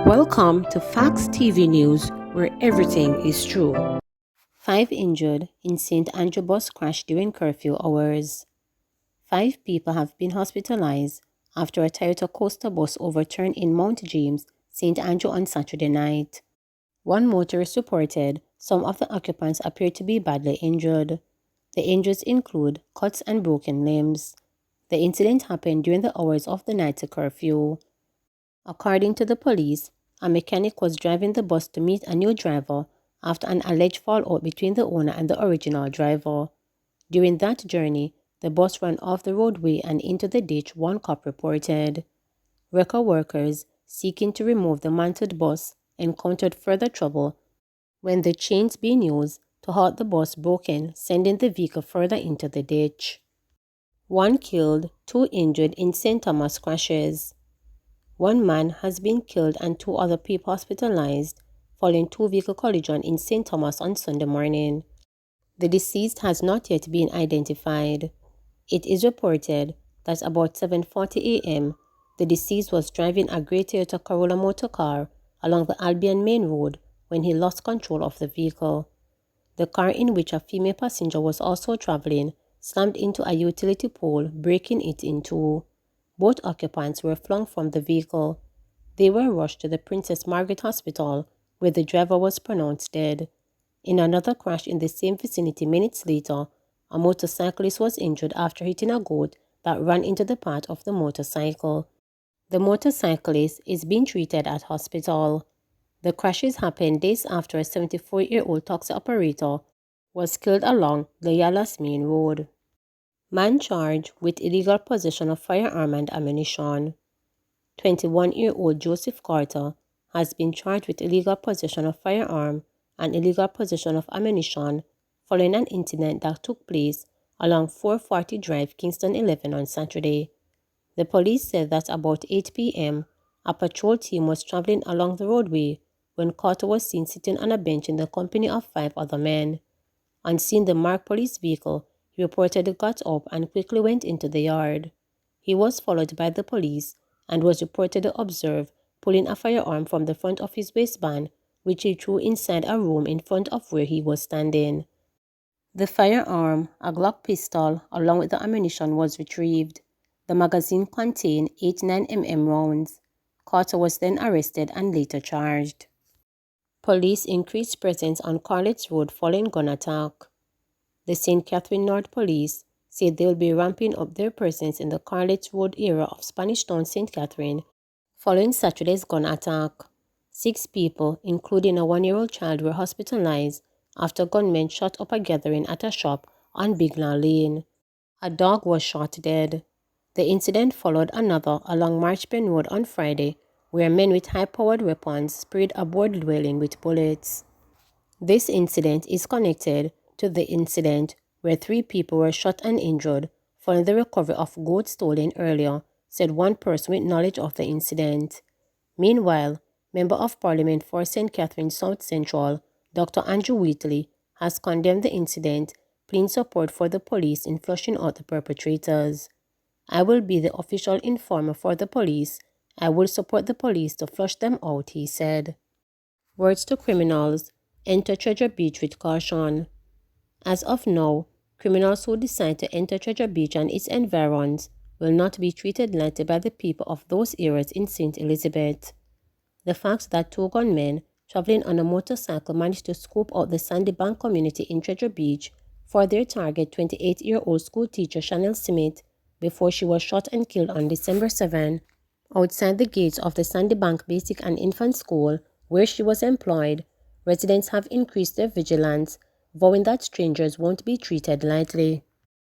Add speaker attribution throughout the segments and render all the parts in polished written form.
Speaker 1: Welcome to Facts TV News, where everything is true. 5 injured in St. Andrew bus crash during curfew hours. 5 people have been hospitalized after a Toyota Coaster bus overturned in Mount James, St. Andrew on Saturday night. One motorist reported some of the occupants appeared to be badly injured. The injuries include cuts and broken limbs. The incident happened during the hours of the night curfew. According to the police, a mechanic was driving the bus to meet a new driver after an alleged fallout between the owner and the original driver. During that journey, the bus ran off the roadway and into the ditch, one cop reported. Wrecker workers seeking to remove the mantled bus encountered further trouble when the chains being used to halt the bus broke in, sending the vehicle further into the ditch. 1 killed, 2 injured in St. Thomas crashes. 1 man has been killed and 2 other people hospitalized following 2 vehicle collision in St. Thomas on Sunday morning. The deceased has not yet been identified. It is reported that about 7:40 a.m., the deceased was driving a grey Toyota Corolla motor car along the Albion Main Road when he lost control of the vehicle. The car, in which a female passenger was also traveling, slammed into a utility pole, breaking it in two. Both occupants were flung from the vehicle. They were rushed to the Princess Margaret Hospital, where the driver was pronounced dead. In another crash in the same vicinity minutes later, a motorcyclist was injured after hitting a goat that ran into the path of the motorcycle. The motorcyclist is being treated at hospital. The crashes happened days after a 74-year-old taxi operator was killed along the Yalas Main Road. Man charged with illegal possession of firearm and ammunition. 21-year-old Joseph Carter has been charged with illegal possession of firearm and illegal possession of ammunition following an incident that took place along 440 Drive, Kingston 11 on Saturday. The police said that about 8 p.m., a patrol team was traveling along the roadway when Carter was seen sitting on a bench in the company of 5 other men. On seeing the marked police vehicle, he reportedly got up and quickly went into the yard. He was followed by the police and was reportedly observed pulling a firearm from the front of his waistband, which he threw inside a room in front of where he was standing. The firearm, a Glock pistol, along with the ammunition was retrieved. The magazine contained 8 9mm rounds. Carter was then arrested and later charged. Police increased presence on Carlett's Road following gun attack. The St. Catherine North Police said they will be ramping up their presence in the Carlett's Road area of Spanish Town, St. Catherine, following Saturday's gun attack. 6 people, including a 1-year-old child, were hospitalized after gunmen shot up a gathering at a shop on Biglan Lane. A dog was shot dead. The incident followed another along Marchpen Road on Friday, where men with high-powered weapons sprayed a board dwelling with bullets. This incident is connected to the incident where 3 people were shot and injured following the recovery of goats stolen earlier, said one person with knowledge of the incident. Meanwhile, Member of Parliament for St. Catherine South Central, Dr. Andrew Wheatley, has condemned the incident, pleading support for the police in flushing out the perpetrators. "I will be the official informer for the police. I will support the police to flush them out," he said. Words to criminals: enter Treasure Beach with caution. As of now, criminals who decide to enter Treasure Beach and its environs will not be treated lightly by the people of those areas in St. Elizabeth. The fact that 2 gunmen traveling on a motorcycle managed to scoop out the Sandy Bank community in Treasure Beach for their target 28-year-old schoolteacher Chanel Smith before she was shot and killed on December 7 outside the gates of the Sandy Bank Basic and Infant School where she was employed, residents have increased their vigilance, vowing that strangers won't be treated lightly.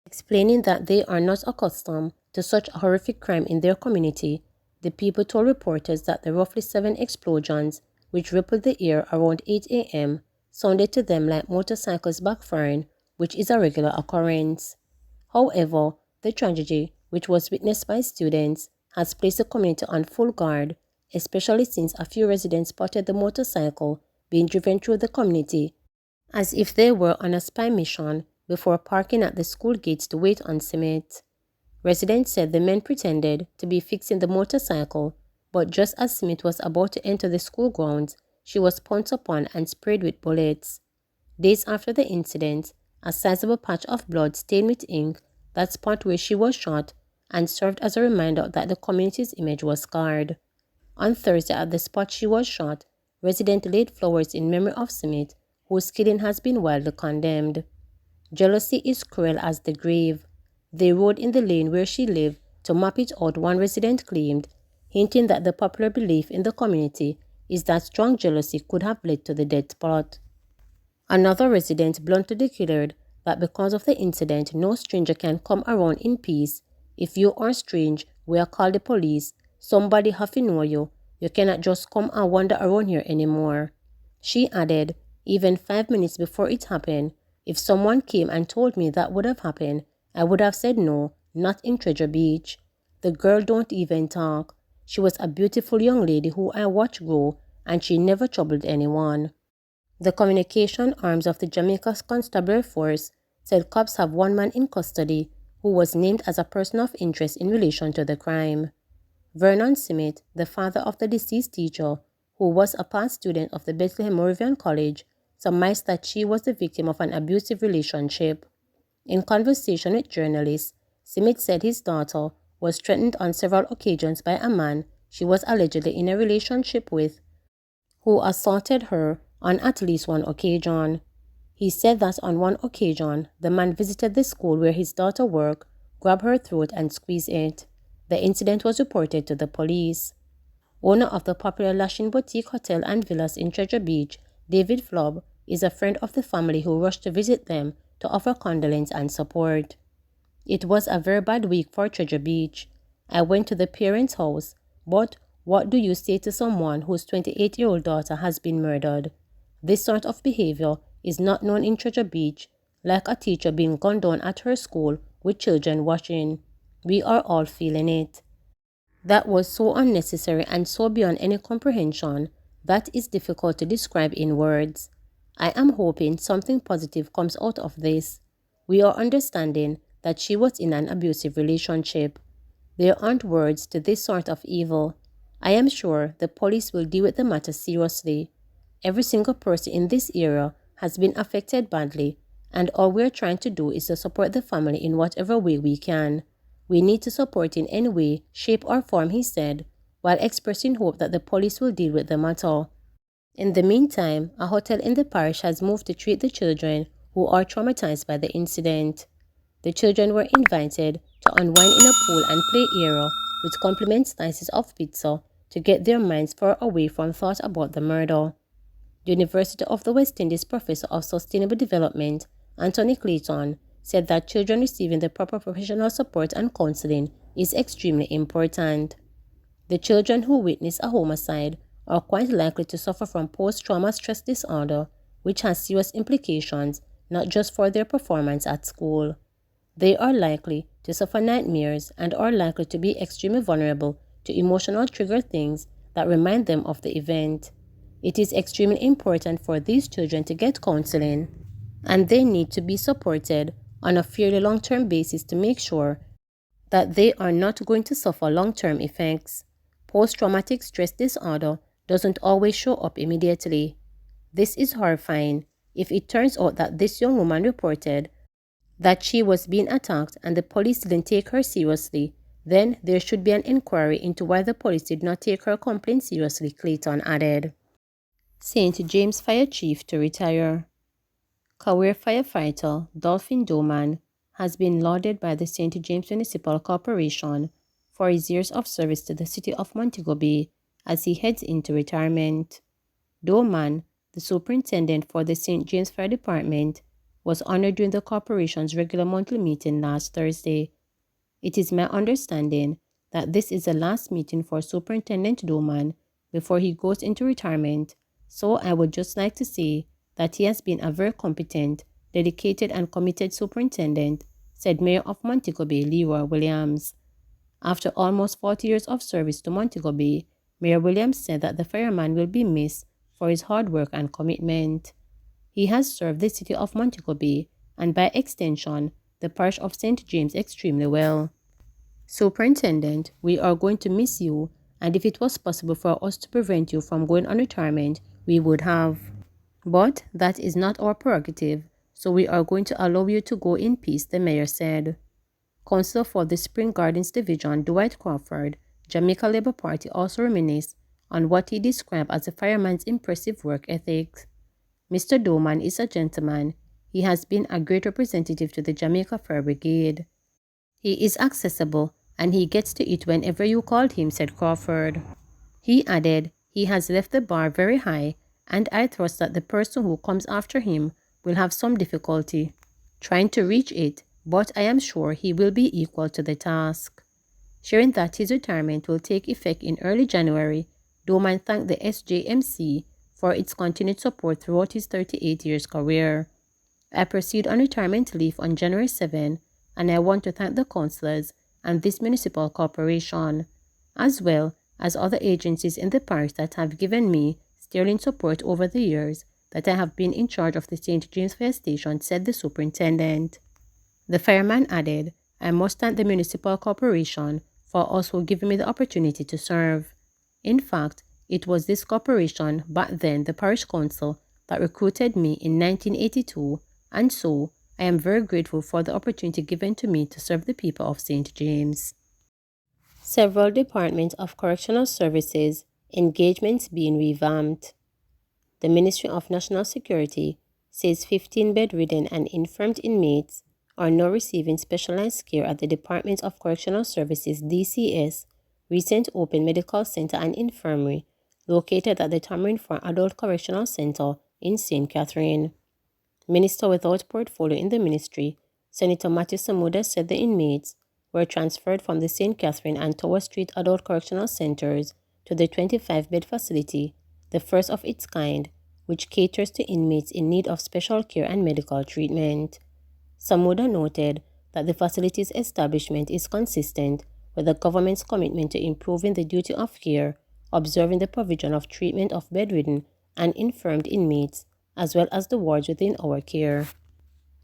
Speaker 1: Explaining that they are not accustomed to such a horrific crime in their community, the people told reporters that the roughly 7 explosions, which rippled the air around 8 a.m., sounded to them like motorcycles backfiring, which is a regular occurrence. However, the tragedy, which was witnessed by students, has placed the community on full guard, especially since a few residents spotted the motorcycle being driven through the community as if they were on a spy mission before parking at the school gates to wait on Smith. Residents said the men pretended to be fixing the motorcycle, but just as Smith was about to enter the school grounds, she was pounced upon and sprayed with bullets. Days after the incident, a sizable patch of blood stained with ink that spot where she was shot and served as a reminder that the community's image was scarred. On Thursday, at the spot she was shot, residents laid flowers in memory of Smith, whose killing has been widely condemned. Jealousy is cruel as the grave. They rode in the lane where she lived to map it out, one resident claimed, hinting that the popular belief in the community is that strong jealousy could have led to the death spot. Another resident bluntly declared that because of the incident, no stranger can come around in peace. If you are strange, we'll call the police. Somebody have to know you. You cannot just come and wander around here anymore. She added, even 5 minutes before it happened, if someone came and told me that would have happened, I would have said no, not in Treasure Beach. The girl don't even talk. She was a beautiful young lady who I watched grow, and she never troubled anyone. The communication arms of the Jamaica Constabulary Force said cops have one man in custody who was named as a person of interest in relation to the crime. Vernon Smith, the father of the deceased teacher, who was a past student of the Bethlehem Moravian College, surmised that she was the victim of an abusive relationship. In conversation with journalists, Smith said his daughter was threatened on several occasions by a man she was allegedly in a relationship with, who assaulted her on at least one occasion. He said that on one occasion, the man visited the school where his daughter worked, grabbed her throat and squeezed it. The incident was reported to the police. Owner of the popular Lashin Boutique Hotel and Villas in Treasure Beach, David Flob, is a friend of the family who rushed to visit them to offer condolence and support. It was a very bad week for Treasure Beach. I went to the parents' house, but what do you say to someone whose 28-year-old daughter has been murdered? This sort of behavior is not known in Treasure Beach, like a teacher being gunned down at her school with children watching. We are all feeling it. That was so unnecessary and so beyond any comprehension that is difficult to describe in words. I am hoping something positive comes out of this. We are understanding that she was in an abusive relationship. There aren't words to this sort of evil. I am sure the police will deal with the matter seriously. Every single person in this area has been affected badly, and all we're trying to do is to support the family in whatever way we can. We need to support in any way, shape or form, he said, while expressing hope that the police will deal with the matter. In the meantime, a hotel in the parish has moved to treat the children who are traumatized by the incident. The children were invited to unwind in a pool and play area with complimentary slices of pizza to get their minds far away from thought about the murder. The University of the West Indies Professor of Sustainable Development, Anthony Clayton, said that children receiving the proper professional support and counseling is extremely important. The children who witness a homicide are quite likely to suffer from post-trauma stress disorder, which has serious implications not just for their performance at school. They are likely to suffer nightmares and are likely to be extremely vulnerable to emotional trigger things that remind them of the event. It is extremely important for these children to get counseling, and they need to be supported on a fairly long-term basis to make sure that they are not going to suffer long-term effects. Post-traumatic stress disorder doesn't always show up immediately. This is horrifying. If it turns out that this young woman reported that she was being attacked and the police didn't take her seriously, then there should be an inquiry into why the police did not take her complaint seriously, Clayton added. St. James Fire Chief to retire. Career firefighter Dolphin Doman has been lauded by the St. James Municipal Corporation for his years of service to the city of Montego Bay as he heads into retirement. Doman, the superintendent for the St. James Fire Department, was honored during the corporation's regular monthly meeting last Thursday. It is my understanding that this is the last meeting for Superintendent Doman before he goes into retirement, so I would just like to say that he has been a very competent, dedicated and committed superintendent, said Mayor of Montego Bay, Leroy Williams. After almost 40 years of service to Montego Bay, Mayor Williams said that the fireman will be missed for his hard work and commitment. He has served the city of Montego Bay, and by extension, the parish of St. James extremely well. Superintendent, we are going to miss you, and if it was possible for us to prevent you from going on retirement, we would have. But that is not our prerogative, so we are going to allow you to go in peace, the mayor said. Councillor for the Spring Gardens Division, Dwight Crawford, Jamaica Labour Party, also reminisced on what he described as the fireman's impressive work ethic. Mr. Doman is a gentleman. He has been a great representative to the Jamaica Fire Brigade. He is accessible, and he gets to it whenever you called him, said Crawford. He added, he has left the bar very high, and I trust that the person who comes after him will have some difficulty trying to reach it, but I am sure he will be equal to the task. Sharing that his retirement will take effect in early January, Doman thanked the SJMC for its continued support throughout his 38 years career. I proceed on retirement leave on January 7, and I want to thank the councillors and this municipal corporation, as well as other agencies in the parish that have given me sterling support over the years that I have been in charge of the St. James Fire Station, said the superintendent. The fireman added, I must thank the municipal corporation for also giving me the opportunity to serve. In fact, it was this corporation, back then the parish council, that recruited me in 1982, and so I am very grateful for the opportunity given to me to serve the people of St. James. Several departments of correctional services engagements being revamped. The Ministry of National Security says 15 bedridden and infirmed inmates are now receiving specialized care at the Department of Correctional Services DCS recent open medical center and infirmary located at the Tamarind Farm Adult Correctional Center in St. Catherine. Minister without portfolio in the ministry, Senator Matthew Samuda, said the inmates were transferred from the St. Catherine and Tower Street Adult Correctional Centers to the 25-bed facility, the first of its kind, which caters to inmates in need of special care and medical treatment. Samuda noted that the facility's establishment is consistent with the government's commitment to improving the duty of care, observing the provision of treatment of bedridden and infirmed inmates, as well as the wards within our care.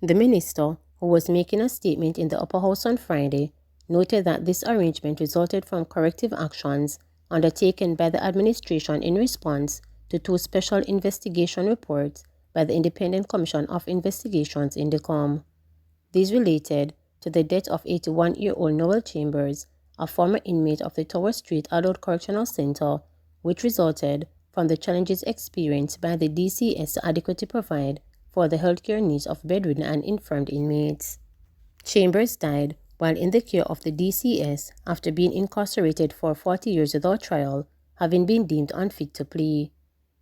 Speaker 1: The minister, who was making a statement in the Upper House on Friday, noted that this arrangement resulted from corrective actions undertaken by the administration in response to 2 special investigation reports by the Independent Commission of Investigations INDECOM. These related to the death of 81-year-old Noel Chambers, a former inmate of the Tower Street Adult Correctional Center, which resulted from the challenges experienced by the DCS to adequately provide for the healthcare needs of bedridden and infirmed inmates. Chambers died while in the care of the DCS after being incarcerated for 40 years without trial, having been deemed unfit to plea.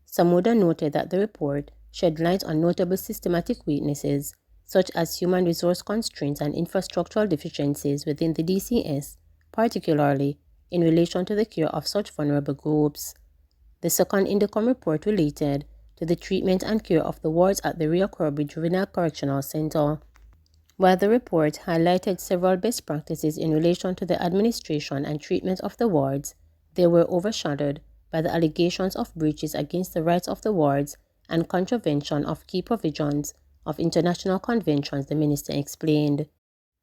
Speaker 1: Samuda noted that the report shed light on notable systematic weaknesses, such as human resource constraints and infrastructural deficiencies within the DCS, particularly in relation to the care of such vulnerable groups. The second INDECOM report related to the treatment and care of the wards at the Rio Kirby Juvenile Correctional Center. While the report highlighted several best practices in relation to the administration and treatment of the wards, they were overshadowed by the allegations of breaches against the rights of the wards and contravention of key provisions of international conventions, the minister explained.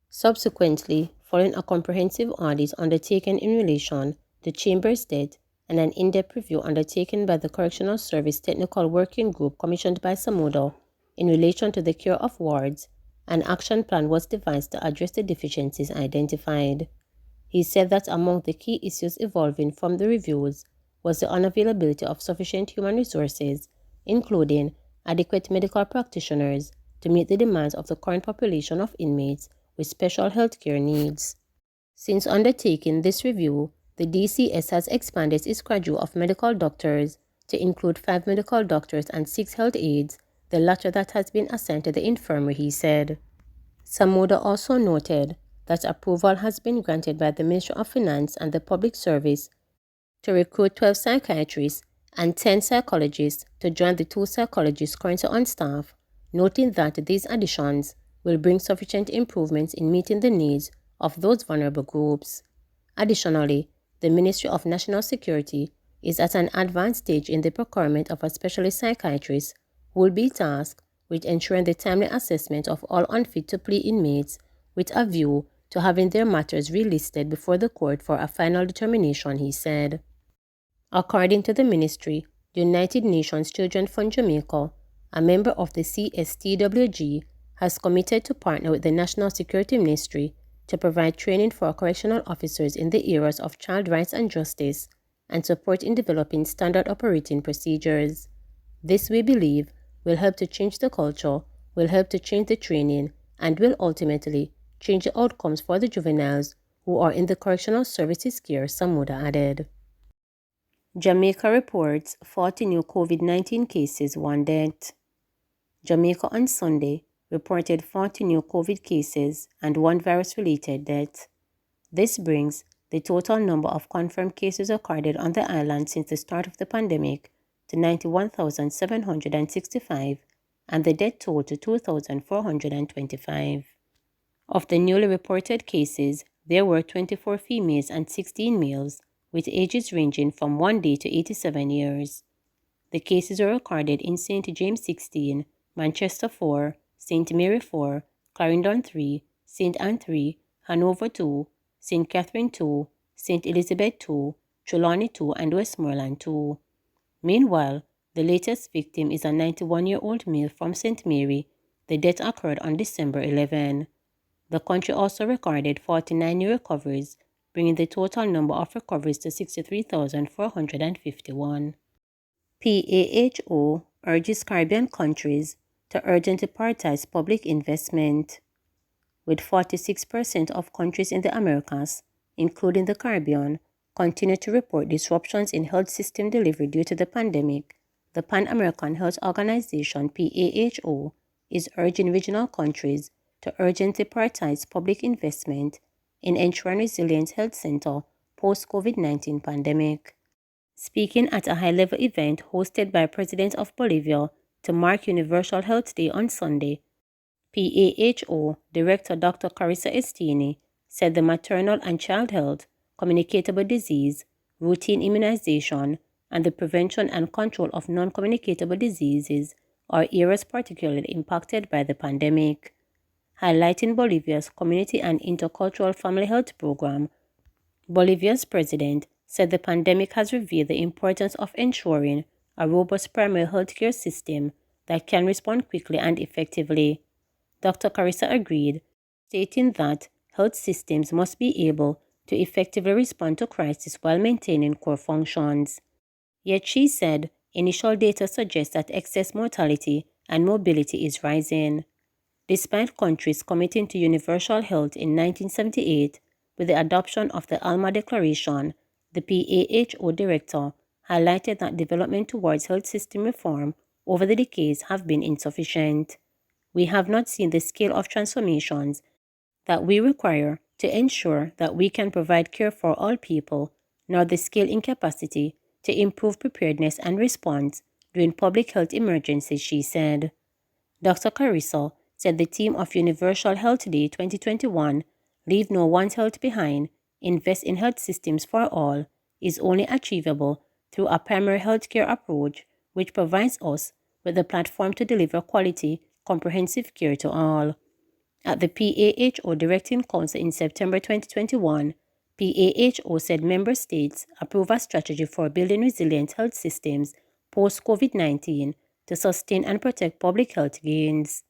Speaker 1: Subsequently, following a comprehensive audit undertaken in relation to Chambers' death and an in-depth review undertaken by the Correctional Service Technical Working Group commissioned by Samuda in relation to the care of wards, an action plan was devised to address the deficiencies identified. He said that among the key issues evolving from the reviews was the unavailability of sufficient human resources, including adequate medical practitioners, to meet the demands of the current population of inmates with special health care needs. Since undertaking this review, the DCS has expanded its cadre of medical doctors to include 5 medical doctors and 6 health aides, the latter that has been assigned to the infirmary, he said. Samuda also noted that approval has been granted by the Ministry of Finance and the Public Service to recruit 12 psychiatrists and 10 psychologists to join the 2 psychologists currently on staff, noting that these additions will bring sufficient improvements in meeting the needs of those vulnerable groups. Additionally, the Ministry of National Security is at an advanced stage in the procurement of a specialist psychiatrist who will be tasked with ensuring the timely assessment of all unfit to plea inmates with a view to having their matters relisted before the court for a final determination, he said. According to the ministry, the United Nations Children Fund Jamaica, a member of the CSTWG, has committed to partner with the National Security Ministry to provide training for correctional officers in the areas of child rights and justice and support in developing standard operating procedures. This, we believe, will help to change the culture, will help to change the training, and will ultimately change the outcomes for the juveniles who are in the correctional services care, Samuda added. Jamaica reports 40 new COVID-19 cases, 1 death. Jamaica on Sunday reported 40 new COVID cases and 1 virus-related death. This brings the total number of confirmed cases recorded on the island since the start of the pandemic to 91,765 and the death toll to 2,425. Of the newly reported cases, there were 24 females and 16 males, with ages ranging from 1 day to 87 years. The cases were recorded in St. James 16, Manchester 4, St. Mary 4, Clarendon 3, St. Anne 3, Hanover 2, St. Catherine 2, St. Elizabeth 2, Trelawney 2, and Westmoreland 2. Meanwhile, the latest victim is a 91-year-old male from St. Mary. The death occurred on December 11. The country also recorded 49 new recoveries, bringing the total number of recoveries to 63,451. PAHO urges Caribbean countries to urgently prioritize public investment. With 46% of countries in the Americas, including the Caribbean, continue to report disruptions in health system delivery due to the pandemic, the Pan-American Health Organization PAHO is urging regional countries to urgently prioritize public investment in ensuring resilient health center post-COVID-19 pandemic. Speaking at a high-level event hosted by President of Bolivia to mark Universal Health Day on Sunday, PAHO Director Dr. Carissa Estini said the maternal and child health, communicable disease, routine immunization, and the prevention and control of non-communicable diseases are areas particularly impacted by the pandemic. Highlighting Bolivia's community and intercultural family health program, Bolivia's president said the pandemic has revealed the importance of ensuring a robust primary healthcare system that can respond quickly and effectively. Dr. Carissa agreed, stating that health systems must be able to effectively respond to crisis while maintaining core functions. Yet she said initial data suggests that excess mortality and mobility is rising. Despite countries committing to universal health in 1978 with the adoption of the Alma Declaration, the PAHO director highlighted that development towards health system reform over the decades have been insufficient. We have not seen the scale of transformations that we require to ensure that we can provide care for all people, nor the scale in capacity to improve preparedness and response during public health emergencies, she said. Dr. Carissa said the theme of Universal Health Day 2021, Leave No One's Health Behind, Invest in Health Systems for All, is only achievable through a primary healthcare approach which provides us with a platform to deliver quality, comprehensive care to all. At the PAHO Directing Council in September 2021, PAHO said member states approve a strategy for building resilient health systems post-COVID-19 to sustain and protect public health gains.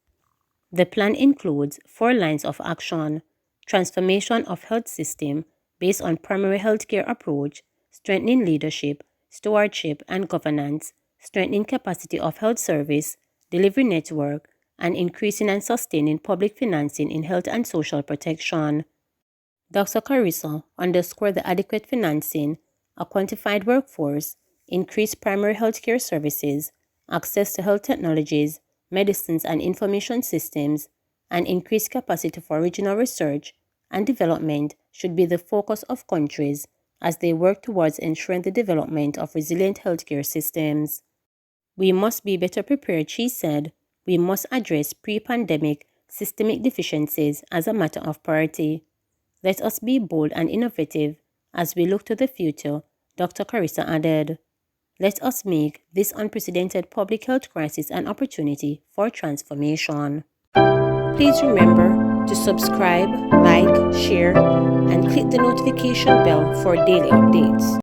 Speaker 1: The plan includes 4 lines of action: transformation of health system based on primary healthcare approach, strengthening leadership, stewardship, and governance, strengthening capacity of health service, delivery network, and increasing and sustaining public financing in health and social protection. Dr. Carissa underscored the adequate financing, a quantified workforce, increased primary healthcare services, access to health technologies, medicines and information systems, and increased capacity for regional research and development should be the focus of countries as they work towards ensuring the development of resilient healthcare systems. We must be better prepared, she said. We must address pre-pandemic systemic deficiencies as a matter of priority. Let us be bold and innovative as we look to the future, Dr. Carissa added. Let us make this unprecedented public health crisis an opportunity for transformation. Please remember to subscribe, like, share, and click the notification bell for daily updates.